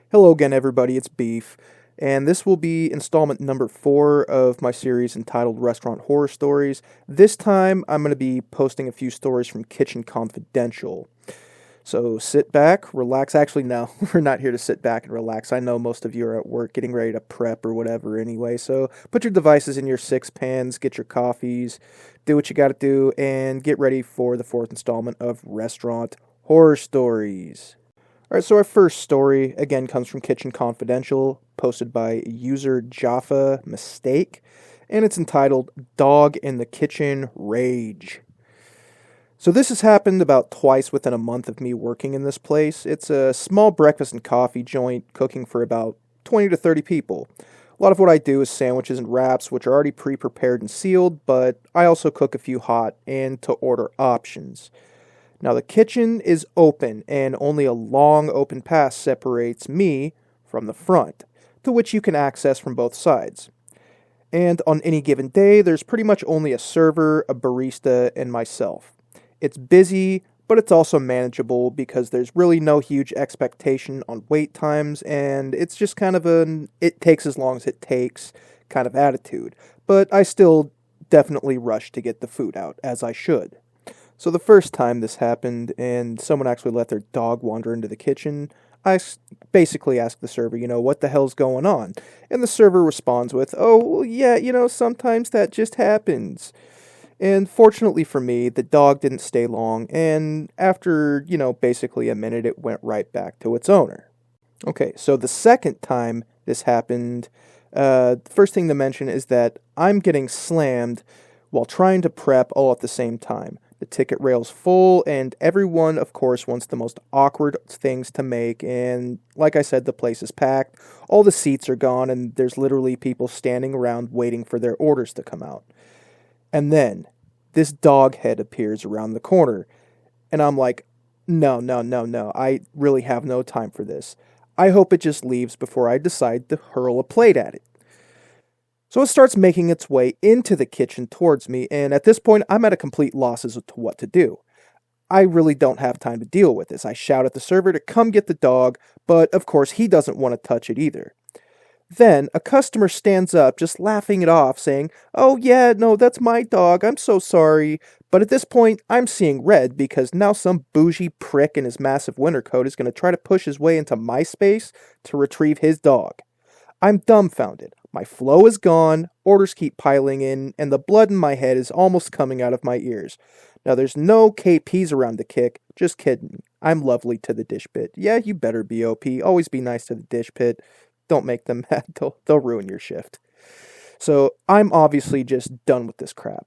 Hello again, everybody. It's Beef, and this will be installment number 4 of my series entitled Restaurant Horror Stories. This time, I'm going to be posting a few stories from Kitchen Confidential. So sit back, relax. Actually, no, we're not here to sit back and relax. I know most of you are at work getting ready to prep or whatever anyway, so put your devices in your six pans, get your coffees, do what you got to do, and get ready for the 4th installment of Restaurant Horror Stories. Alright, so our first story, again, comes from Kitchen Confidential, posted by user Jaffa Mistake, and it's entitled Dog in the Kitchen Rage. So this has happened about twice within a month of me working in this place. It's a small breakfast and coffee joint cooking for about 20 to 30 people. A lot of what I do is sandwiches and wraps, which are already pre-prepared and sealed, but I also cook a few hot and to-order options. Now, the kitchen is open, and only a long open path separates me from the front, to which you can access from both sides. And on any given day, there's pretty much only a server, a barista, and myself. It's busy, but it's also manageable because there's really no huge expectation on wait times, and it's just kind of an it takes as long as it takes kind of attitude. But I still definitely rush to get the food out, as I should. So the first time this happened and someone actually let their dog wander into the kitchen, basically asked the server, what the hell's going on? And the server responds with, oh, well, yeah, sometimes that just happens. And fortunately for me, the dog didn't stay long, and after, basically a minute, it went right back to its owner. Okay, so the second time this happened, the first thing to mention is that I'm getting slammed while trying to prep all at the same time. The ticket rail's full, and everyone, of course, wants the most awkward things to make, and like I said, the place is packed, all the seats are gone, and there's literally people standing around waiting for their orders to come out. And then, this dog head appears around the corner, and I'm like, no, no, no, no, I really have no time for this. I hope it just leaves before I decide to hurl a plate at it. So it starts making its way into the kitchen towards me, and at this point, I'm at a complete loss as to what to do. I really don't have time to deal with this. I shout at the server to come get the dog, but of course, he doesn't want to touch it either. Then, a customer stands up, just laughing it off, saying, oh yeah, no, that's my dog, I'm so sorry. But at this point, I'm seeing red because now some bougie prick in his massive winter coat is going to try to push his way into my space to retrieve his dog. I'm dumbfounded. My flow is gone, orders keep piling in, and the blood in my head is almost coming out of my ears. Now, there's no KPs around to kick. Just kidding. I'm lovely to the dish pit. Yeah, you better be OP. Always be nice to the dish pit. Don't make them mad. They'll ruin your shift. So, I'm obviously just done with this crap.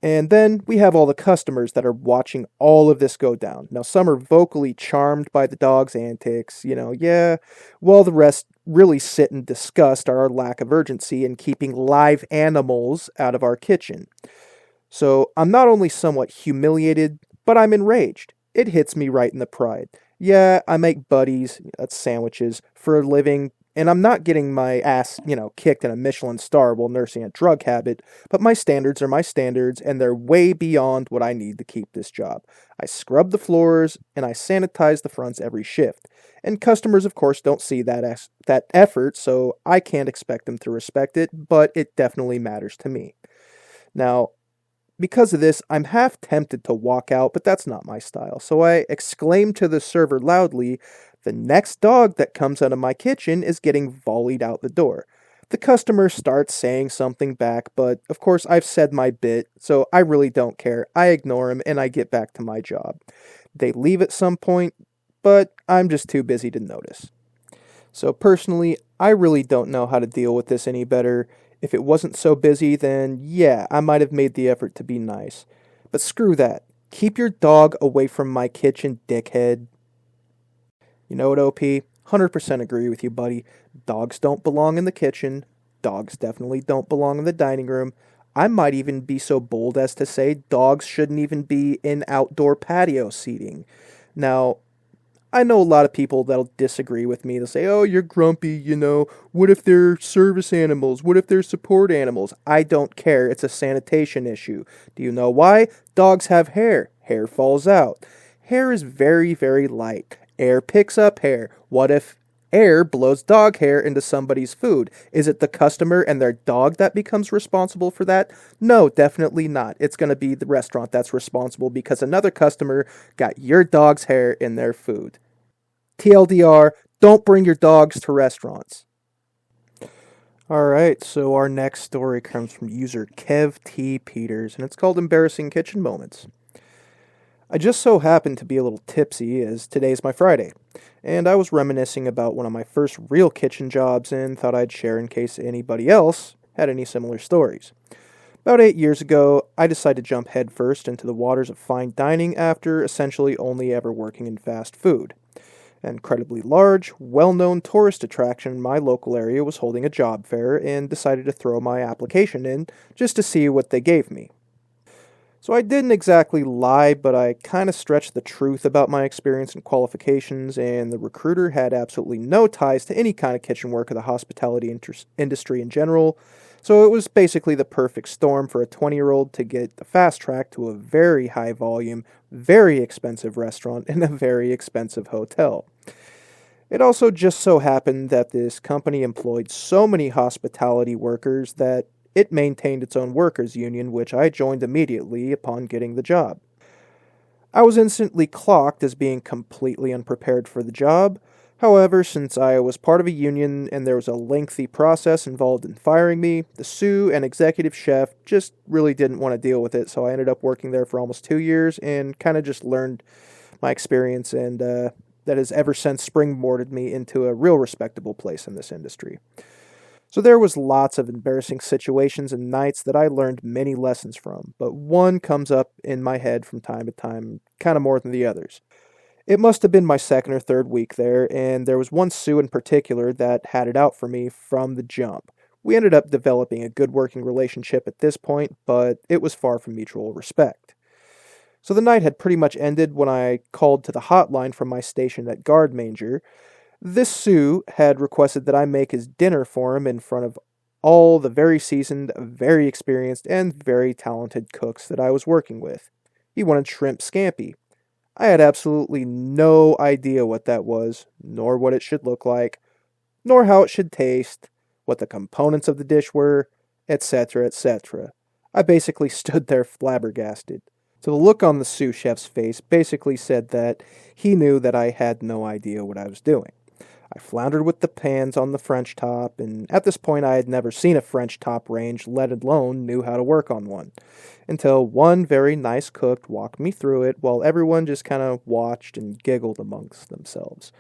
And then we have all the customers that are watching all of this go down. Now, some are vocally charmed by the dog's antics, yeah, while the rest really sit in disgust at our lack of urgency in keeping live animals out of our kitchen. So, I'm not only somewhat humiliated, but I'm enraged. It hits me right in the pride. Yeah, I make buddies, that's sandwiches, for a living, and I'm not getting my ass, kicked in a Michelin star while nursing a drug habit, but my standards are my standards, and they're way beyond what I need to keep this job. I scrub the floors, and I sanitize the fronts every shift. And customers, of course, don't see that effort, so I can't expect them to respect it, but it definitely matters to me. Now, because of this, I'm half tempted to walk out, but that's not my style. So I exclaim to the server loudly, the next dog that comes out of my kitchen is getting volleyed out the door. The customer starts saying something back, but of course I've said my bit, so I really don't care. I ignore him and I get back to my job. They leave at some point, but I'm just too busy to notice. So personally, I really don't know how to deal with this any better. If it wasn't so busy, then yeah, I might have made the effort to be nice. But screw that. Keep your dog away from my kitchen, dickhead. You know what, OP? 100% agree with you, buddy. Dogs don't belong in the kitchen. Dogs definitely don't belong in the dining room. I might even be so bold as to say dogs shouldn't even be in outdoor patio seating. Now, I know a lot of people that'll disagree with me. They'll say, oh, you're grumpy, What if they're service animals? What if they're support animals? I don't care. It's a sanitation issue. Do you know why? Dogs have hair. Hair falls out. Hair is very, very light. Air picks up hair. What if Air blows dog hair into somebody's food. Is it the customer and their dog that becomes responsible for that? No, definitely not. It's going to be the restaurant that's responsible because another customer got your dog's hair in their food. TLDR, don't bring your dogs to restaurants. Alright, so our next story comes from user Kev T. Peters, and it's called Embarrassing Kitchen Moments. I just so happened to be a little tipsy as today's my Friday, and I was reminiscing about one of my first real kitchen jobs and thought I'd share in case anybody else had any similar stories. About 8 years ago, I decided to jump headfirst into the waters of fine dining after essentially only ever working in fast food. An incredibly large, well-known tourist attraction in my local area was holding a job fair and decided to throw my application in just to see what they gave me. So I didn't exactly lie, but I kind of stretched the truth about my experience and qualifications, and the recruiter had absolutely no ties to any kind of kitchen work or the hospitality industry in general, so it was basically the perfect storm for a 20-year-old to get the fast track to a very high volume, very expensive restaurant in a very expensive hotel. It also just so happened that this company employed so many hospitality workers that it maintained its own workers' union, which I joined immediately upon getting the job. I was instantly clocked as being completely unprepared for the job. However, since I was part of a union and there was a lengthy process involved in firing me, the sous and executive chef just really didn't want to deal with it, so I ended up working there for almost 2 years and kind of just learned my experience, and that has ever since springboarded me into a real respectable place in this industry. So there was lots of embarrassing situations and nights that I learned many lessons from, but one comes up in my head from time to time, kind of more than the others. It must have been my second or third week there, and there was one sous in particular that had it out for me from the jump. We ended up developing a good working relationship at this point, but it was far from mutual respect. So the night had pretty much ended when I called to the hotline from my station at Guard Manger. This sous had requested that I make his dinner for him in front of all the very seasoned, very experienced, and very talented cooks that I was working with. He wanted shrimp scampi. I had absolutely no idea what that was, nor what it should look like, nor how it should taste, what the components of the dish were, etc., etc. I basically stood there flabbergasted. So the look on the sous chef's face basically said that he knew that I had no idea what I was doing. I floundered with the pans on the French top, and at this point I had never seen a French top range, let alone knew how to work on one, until one very nice cook walked me through it while everyone just kind of watched and giggled amongst themselves.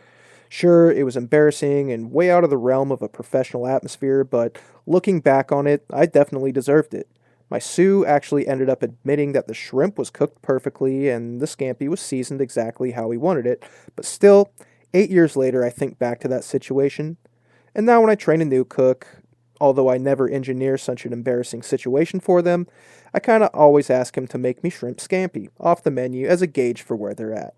Sure, it was embarrassing and way out of the realm of a professional atmosphere, but looking back on it, I definitely deserved it. My sous actually ended up admitting that the shrimp was cooked perfectly and the scampi was seasoned exactly how he wanted it, but still, 8 years later, I think back to that situation, and now when I train a new cook, although I never engineer such an embarrassing situation for them, I kind of always ask him to make me shrimp scampi off the menu as a gauge for where they're at.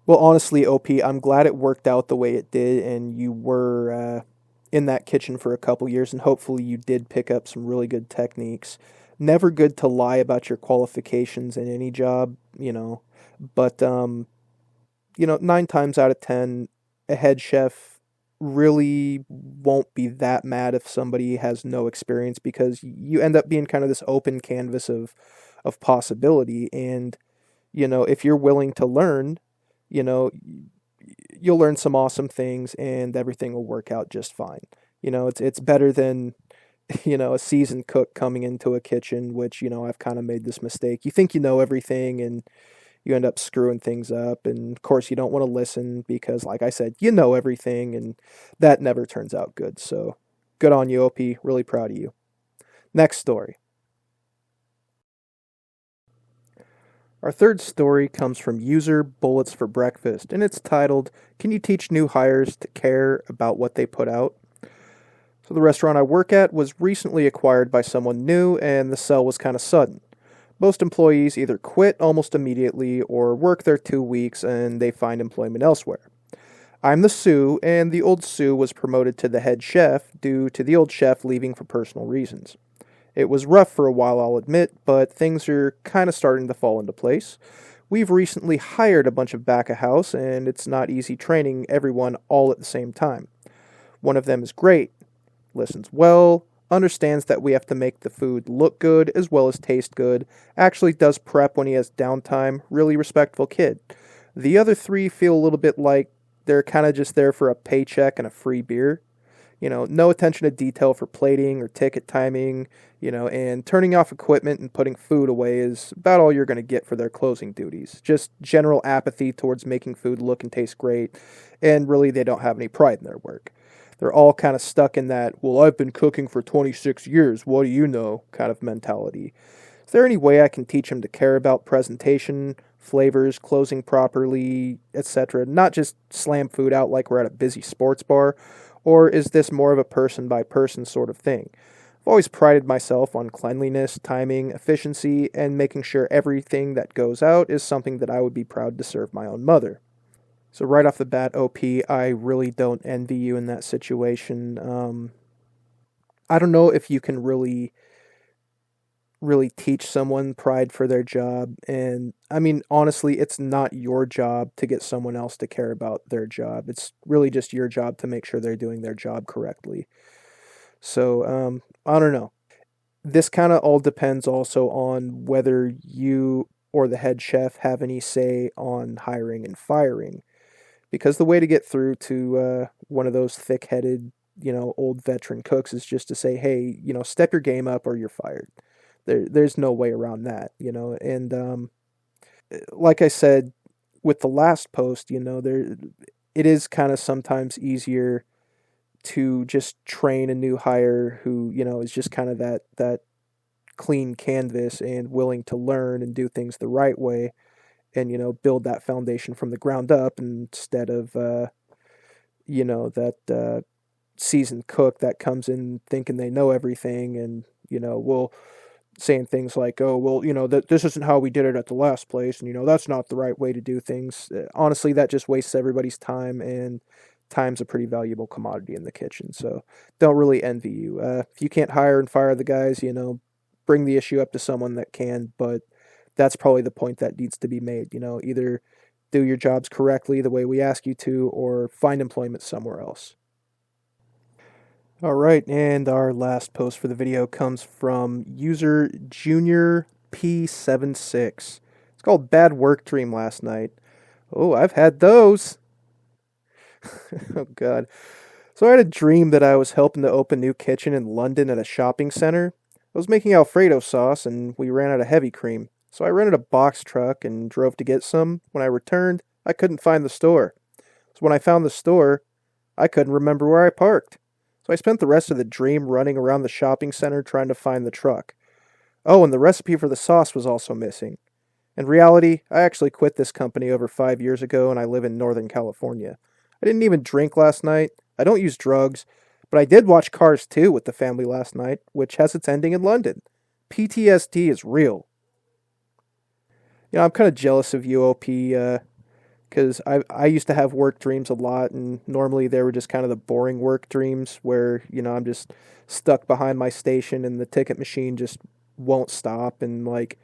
Well, honestly, OP, I'm glad it worked out the way it did, and you were in that kitchen for a couple years, and hopefully you did pick up some really good techniques. Never good to lie about your qualifications in any job, but 9 times out of 10, a head chef really won't be that mad if somebody has no experience because you end up being kind of this open canvas of possibility. And, if you're willing to learn, you'll learn some awesome things and everything will work out just fine. It's better than, a seasoned cook coming into a kitchen, which, I've kind of made this mistake. You think you know everything and you end up screwing things up, and of course you don't want to listen because, like I said, you know everything, and that never turns out good. So, good on you, OP. Really proud of you. Next story. Our third story comes from user Bullets for Breakfast, and it's titled, "Can you teach new hires to care about what they put out?" So the restaurant I work at was recently acquired by someone new, and the sell was kind of sudden. Most employees either quit almost immediately or work there 2 weeks and they find employment elsewhere. I'm the sous, and the old sous was promoted to the head chef due to the old chef leaving for personal reasons. It was rough for a while, I'll admit, but things are kind of starting to fall into place. we've recently hired a bunch of back of house, and it's not easy training everyone all at the same time. One of them is great, listens well, understands that we have to make the food look good as well as taste good, actually does prep when he has downtime, really respectful kid. The other three feel a little bit like they're kind of just there for a paycheck and a free beer. No attention to detail for plating or ticket timing, and turning off equipment and putting food away is about all you're going to get for their closing duties. Just general apathy towards making food look and taste great, and really they don't have any pride in their work. They're all kind of stuck in that, well, I've been cooking for 26 years, what do you know, kind of mentality. Is there any way I can teach them to care about presentation, flavors, closing properly, etc.? Not just slam food out like we're at a busy sports bar? Or is this more of a person-by-person sort of thing? I've always prided myself on cleanliness, timing, efficiency, and making sure everything that goes out is something that I would be proud to serve my own mother. So right off the bat, OP, I really don't envy you in that situation. I don't know if you can really teach someone pride for their job. And I mean, honestly, it's not your job to get someone else to care about their job. It's really just your job to make sure they're doing their job correctly. So, I don't know. This kind of all depends also on whether you or the head chef have any say on hiring and firing. Because the way to get through to one of those thick headed, old veteran cooks is just to say, hey, step your game up or you're fired. There's no way around that, And like I said with the last post, it is kind of sometimes easier to just train a new hire who is just kind of that clean canvas and willing to learn and do things the right way, and build that foundation from the ground up instead of that seasoned cook that comes in thinking they know everything and will saying things like, oh, well, that this isn't how we did it at the last place, and that's not the right way to do things. Honestly, that just wastes everybody's time, and time's a pretty valuable commodity in the kitchen. So don't really envy you. If you can't hire and fire the guys, bring the issue up to someone that can, but that's probably the point that needs to be made. Either do your jobs correctly the way we ask you to, or find employment somewhere else. All right, and our last post for the video comes from user Junior P76. It's called Bad Work Dream Last Night. Oh, I've had those. Oh, God. So I had a dream that I was helping to open a new kitchen in London at a shopping center. I was making Alfredo sauce, and we ran out of heavy cream. So I rented a box truck and drove to get some. When I returned, I couldn't find the store. So when I found the store, I couldn't remember where I parked. So I spent the rest of the dream running around the shopping center trying to find the truck. Oh, and the recipe for the sauce was also missing. In reality, I actually quit this company over 5 years ago, and I live in Northern California. I didn't even drink last night. I don't use drugs, but I did watch Cars 2 with the family last night, which has its ending in London. PTSD is real. I'm kind of jealous of you, OP, because I used to have work dreams a lot, and normally they were just kind of the boring work dreams where, I'm just stuck behind my station and the ticket machine just won't stop, and like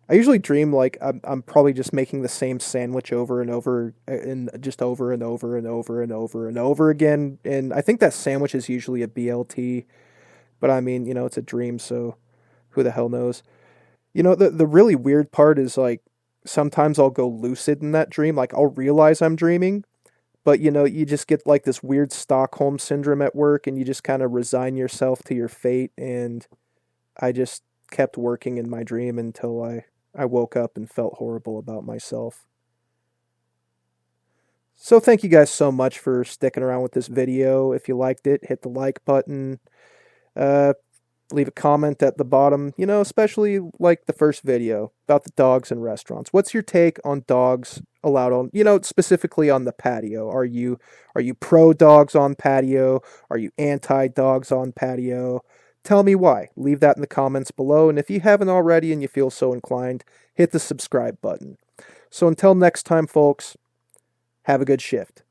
I usually dream like I'm probably just making the same sandwich over and over and just over and over and over and over and over again, and I think that sandwich is usually a BLT, but I mean, it's a dream, so who the hell knows. The really weird part is like sometimes I'll go lucid in that dream. Like I'll realize I'm dreaming, but you just get like this weird Stockholm syndrome at work and you just kind of resign yourself to your fate. And I just kept working in my dream until I woke up and felt horrible about myself. So thank you guys so much for sticking around with this video. If you liked it, hit the like button. Leave a comment at the bottom, especially like the first video about the dogs in restaurants. What's your take on dogs allowed on, specifically on the patio? Are you pro dogs on patio? Are you anti dogs on patio? Tell me why. Leave that in the comments below. And if you haven't already and you feel so inclined, hit the subscribe button. So until next time, folks, have a good shift.